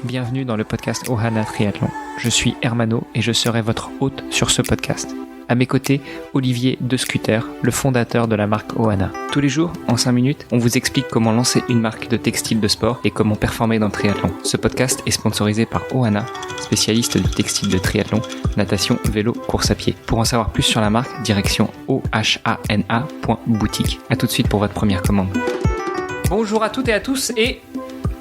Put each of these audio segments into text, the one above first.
bienvenue dans le podcast Ohana Triathlon. Je suis Hermano et je serai votre hôte sur ce podcast. À mes côtés, Olivier De Scuter, le fondateur de la marque Ohana. Tous les jours, en 5 minutes, on vous explique comment lancer une marque de textile de sport et comment performer dans le triathlon. Ce podcast est sponsorisé par Ohana, spécialiste du textile de triathlon, natation, vélo, course à pied. Pour en savoir plus sur la marque, direction ohana.boutique. A tout de suite pour votre première commande. Bonjour à toutes et à tous et...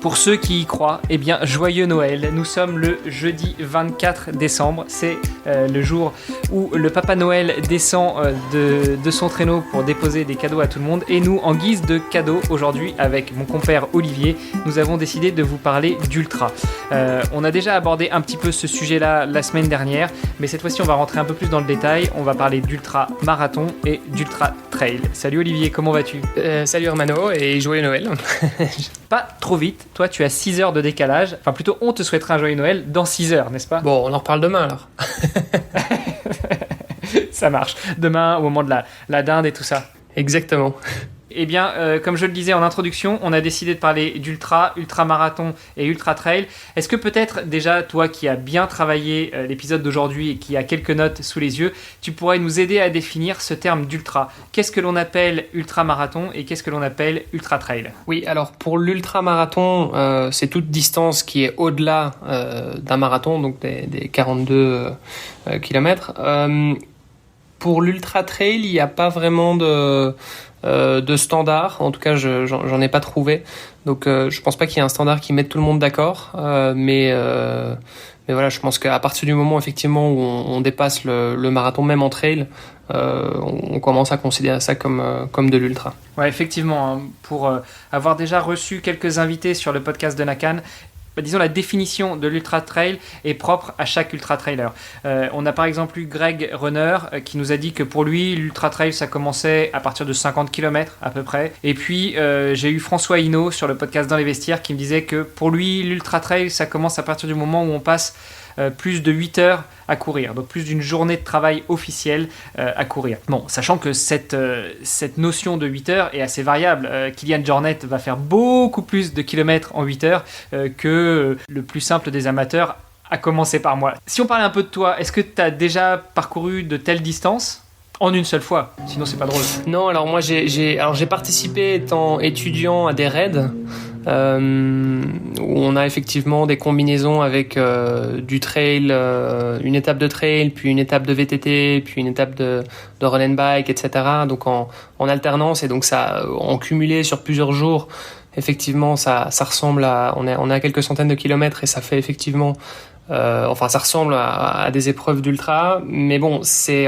pour ceux qui y croient, eh bien, joyeux Noël. Nous sommes le jeudi 24 décembre. C'est le jour où le Papa Noël descend de son traîneau pour déposer des cadeaux à tout le monde. Et nous, en guise de cadeau, aujourd'hui, avec mon compère Olivier, nous avons décidé de vous parler d'ultra. On a déjà abordé un petit peu ce sujet-là la semaine dernière, mais cette fois-ci, on va rentrer un peu plus dans le détail. On va parler d'ultra marathon et d'ultra trail. Salut Olivier, comment vas-tu ? Salut Hermano et joyeux Noël. Pas trop vite. Toi, tu as 6 heures de décalage. Enfin, plutôt, on te souhaitera un joyeux Noël dans 6 heures, n'est-ce pas ? Bon, on en reparle demain alors. Ça marche. Demain, au moment de la dinde et tout ça. Exactement. Eh bien, comme je le disais en introduction, on a décidé de parler d'ultra, ultra-marathon et ultra-trail. Est-ce que peut-être, déjà, toi qui as bien travaillé l'épisode d'aujourd'hui et qui a quelques notes sous les yeux, tu pourrais nous aider à définir ce terme d'ultra ? Qu'est-ce que l'on appelle ultra-marathon et qu'est-ce que l'on appelle ultra-trail ? Oui, alors pour l'ultra-marathon, c'est toute distance qui est au-delà d'un marathon, donc des 42 km. Pour l'ultra-trail, il n'y a pas vraiment de standard, en tout cas j'en ai pas trouvé, donc je pense pas qu'il y ait un standard qui mette tout le monde d'accord, mais voilà, je pense qu'à partir du moment effectivement où on dépasse le marathon, même en trail, on commence à considérer ça comme de l'ultra. Ouais, effectivement, hein, pour avoir déjà reçu quelques invités sur le podcast de Nakan, disons la définition de l'ultra trail est propre à chaque ultra trailer. On a par exemple eu Greg Runner qui nous a dit que pour lui l'ultra trail ça commençait à partir de 50 km à peu près. Et puis j'ai eu François Hinault sur le podcast Dans les vestiaires qui me disait que pour lui l'ultra trail ça commence à partir du moment où on passe plus de 8 heures à courir, donc plus d'une journée de travail officielle à courir. Bon, sachant que cette notion de 8 heures est assez variable. Kylian Jornet va faire beaucoup plus de kilomètres en 8 heures que le plus simple des amateurs, à commencer par moi. Si on parlait un peu de toi, est-ce que tu as déjà parcouru de telles distances ? En une seule fois, sinon c'est pas drôle. Non, alors moi j'ai participé étant étudiant à des raids où on a effectivement des combinaisons avec du trail, une étape de trail, puis une étape de VTT, puis une étape de run and bike, etc. Donc en alternance, et donc ça en cumulé sur plusieurs jours. Effectivement, ça ressemble à on est à quelques centaines de kilomètres et ça fait effectivement ça ressemble à des épreuves d'ultra, mais bon, c'est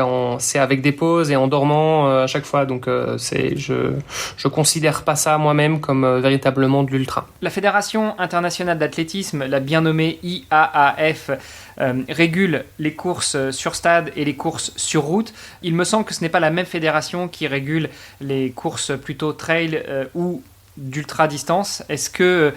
avec des pauses et en dormant à chaque fois, donc je considère pas ça moi-même comme véritablement de l'ultra. La Fédération internationale d'athlétisme, la bien nommée IAAF, régule les courses sur stade et les courses sur route. Il me semble que ce n'est pas la même fédération qui régule les courses plutôt trail ou d'ultra distance. Est-ce que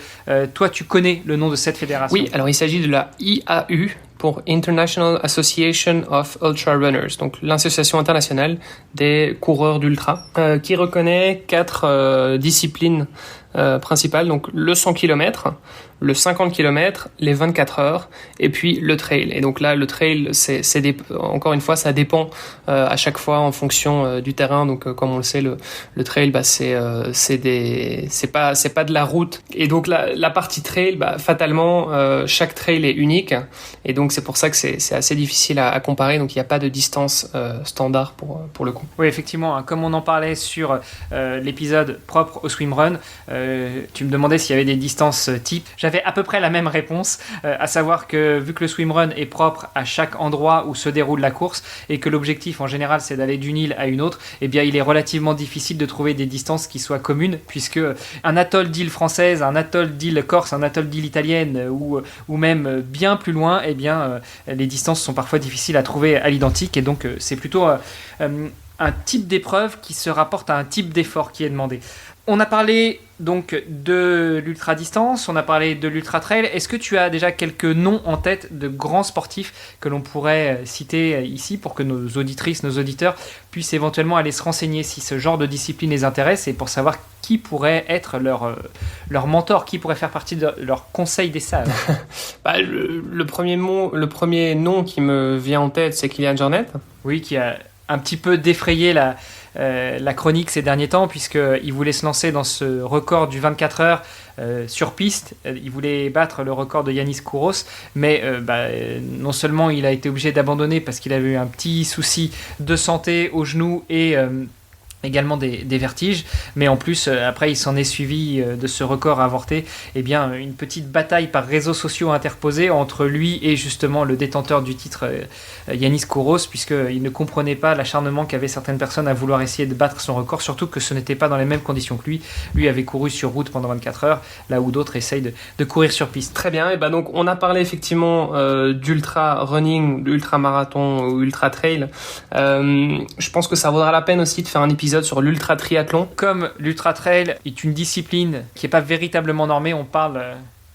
toi tu connais le nom de cette fédération ? Oui, alors il s'agit de la IAU pour International Association of Ultra Runners, donc l'association internationale des coureurs d'ultra, qui reconnaît 4 disciplines principales, donc le 100 km, le 50 km, les 24 heures et puis le trail. Et donc là, le trail, encore une fois, ça dépend à chaque fois en fonction du terrain. Donc comme on le sait, le trail, c'est pas de la route. Et donc la partie trail, fatalement, chaque trail est unique. Et donc c'est pour ça que c'est assez difficile à comparer. Donc il n'y a pas de distance standard pour le coup. Oui, effectivement, hein, comme on en parlait sur l'épisode propre au swimrun, tu me demandais s'il y avait des distances types. J'avais à peu près la même réponse, à savoir que vu que le swimrun est propre à chaque endroit où se déroule la course et que l'objectif en général c'est d'aller d'une île à une autre, eh bien il est relativement difficile de trouver des distances qui soient communes, puisque un atoll d'île française, un atoll d'île corse, un atoll d'île italienne ou même bien plus loin, eh bien les distances sont parfois difficiles à trouver à l'identique, et donc c'est plutôt un type d'épreuve qui se rapporte à un type d'effort qui est demandé. On a parlé donc de l'ultra distance, on a parlé de l'ultra trail. Est-ce que tu as déjà quelques noms en tête de grands sportifs que l'on pourrait citer ici pour que nos auditrices, nos auditeurs puissent éventuellement aller se renseigner si ce genre de discipline les intéresse et pour savoir qui pourrait être leur mentor, qui pourrait faire partie de leur conseil des sages? Le premier nom qui me vient en tête, c'est Kilian Jornet. Oui, qui a un petit peu défrayé la chronique ces derniers temps, puisqu'il voulait se lancer dans ce record du 24 heures sur piste. Il voulait battre le record de Yanis Kouros, mais non seulement il a été obligé d'abandonner parce qu'il avait eu un petit souci de santé au genou et également des vertiges, mais en plus après il s'en est suivi de ce record avorté une petite bataille par réseaux sociaux interposés entre lui et justement le détenteur du titre Yanis Kouros, puisqu'il ne comprenait pas l'acharnement qu'avaient certaines personnes à vouloir essayer de battre son record, surtout que ce n'était pas dans les mêmes conditions que lui avait couru sur route pendant 24 heures, là où d'autres essayent de courir sur piste. Très bien, et donc on a parlé effectivement d'ultra running, d'ultra marathon ou ultra trail. Je pense que ça vaudra la peine aussi de faire un épisode sur l'ultra triathlon. Comme l'ultra trail est une discipline qui n'est pas véritablement normée, on parle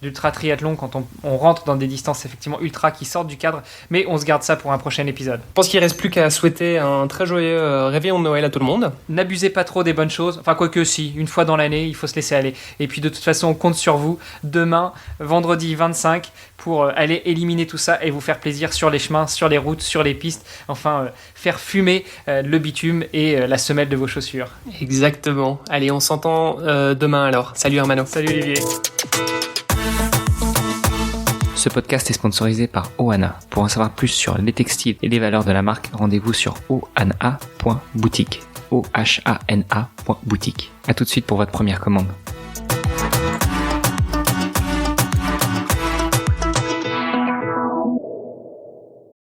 d'ultra triathlon quand on rentre dans des distances effectivement ultra qui sortent du cadre, mais on se garde ça pour un prochain épisode. Je pense qu'il ne reste plus qu'à souhaiter un très joyeux réveillon de Noël à tout le monde. N'abusez pas trop des bonnes choses, enfin quoique si, une fois dans l'année, il faut se laisser aller. Et puis de toute façon, on compte sur vous demain, vendredi 25, pour aller éliminer tout ça et vous faire plaisir sur les chemins, sur les routes, sur les pistes, faire fumer le bitume et la semelle de vos chaussures. Exactement. Allez, on s'entend demain alors. Salut Hermano. Salut Olivier. Ce podcast est sponsorisé par Ohana. Pour en savoir plus sur les textiles et les valeurs de la marque, rendez-vous sur ohana.boutique. ohana.boutique. À tout de suite pour votre première commande.